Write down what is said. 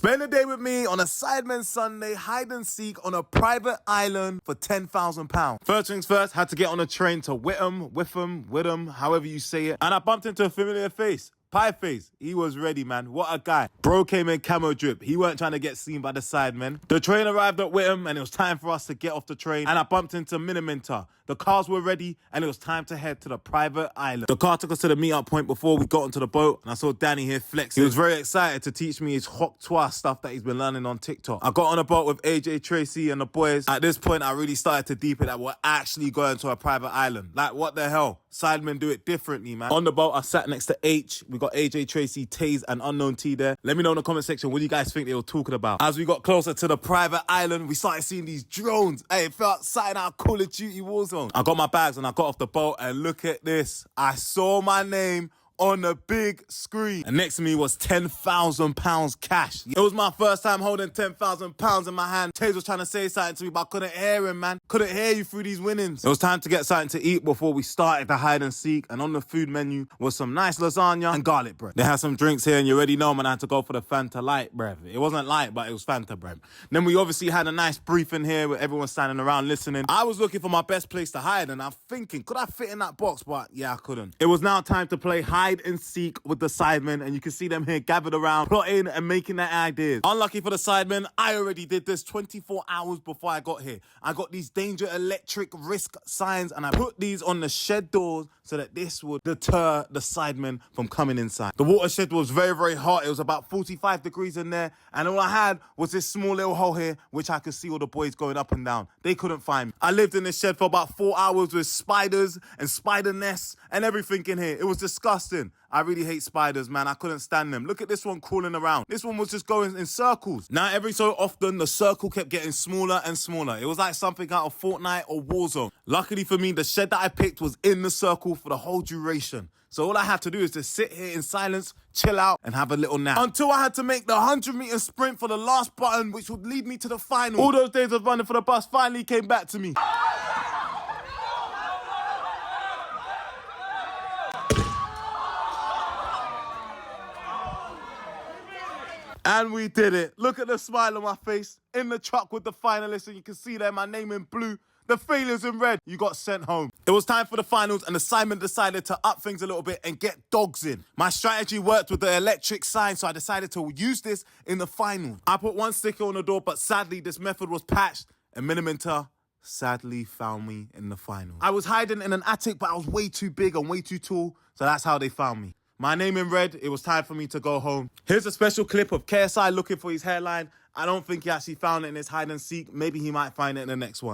Spend a day with me on a Sidemen Sunday, hide and seek on a private island for £10,000. First things first, had to get on a train to Whitham, however you say it. And I bumped into a familiar face. Pie Face, he was ready, man. What a guy. Bro came in camo drip. He weren't trying to get seen by the Sidemen. The train arrived at Whitham and it was time for us to get off the train. And I bumped into Miniminter. The cars were ready and it was time to head to the private island. The car took us to the meetup point before we got onto the boat. And I saw Danny here flexing. He was very excited to teach me his hot twa stuff that he's been learning on TikTok. I got on a boat with AJ, Tracy and the boys. At this point, I really started to deep it that we're actually going to a private island. Like, what the hell? Sidemen do it differently, man. On the boat, I sat next to H. We got AJ, Tracy, Taze, and Unknown T there. Let me know in the comment section what you guys think they were talking about. As we got closer to the private island, we started seeing these drones. Hey, it felt something out of Call of Duty Warzone. I got my bags and I got off the boat and look at this. I saw my name on the big screen. And next to me was £10,000 cash. It was my first time holding £10,000 in my hand. Taze was trying to say something to me, but I couldn't hear him, man. Couldn't hear you through these winnings. It was time to get something to eat before we started the hide and seek. And on the food menu was some nice lasagna and garlic bread. They had some drinks here and you already know, man, I had to go for the Fanta Light, bruv. It wasn't light, but it was Fanta, bruv. Then we obviously had a nice briefing here with everyone standing around listening. I was looking for my best place to hide and I'm thinking, could I fit in that box? But yeah, I couldn't. It was now time to play hide and seek with the Sidemen, and you can see them here gathered around, plotting and making their ideas. Unlucky for the Sidemen, I already did this 24 hours before I got here. I got these danger electric risk signs, and I put these on the shed doors so that this would deter the Sidemen from coming inside. The water shed was very, very hot. It was about 45 degrees in there, and all I had was this small little hole here, which I could see all the boys going up and down. They couldn't find me. I lived in this shed for about 4 hours with spiders and spider nests and everything in here. It was disgusting. I really hate spiders, man. I couldn't stand them. Look at this one crawling around. This one was just going in circles. Now, every so often, the circle kept getting smaller and smaller. It was like something out of Fortnite or Warzone. Luckily for me, the shed that I picked was in the circle for the whole duration. So all I had to do is just sit here in silence, chill out, and have a little nap. Until I had to make the 100-meter sprint for the last button, which would lead me to the final. All those days of running for the bus finally came back to me. And we did it. Look at the smile on my face. In the truck with the finalists, and you can see there my name in blue. The failures in red. You got sent home. It was time for the finals, and the Sidemen decided to up things a little bit and get dogs in. My strategy worked with the electric sign, so I decided to use this in the final. I put one sticker on the door, but sadly, this method was patched, and Miniminter sadly found me in the final. I was hiding in an attic, but I was way too big and way too tall, so that's how they found me. My name in red, it was time for me to go home. Here's a special clip of KSI looking for his hairline. I don't think he actually found it in his hide and seek. Maybe he might find it in the next one.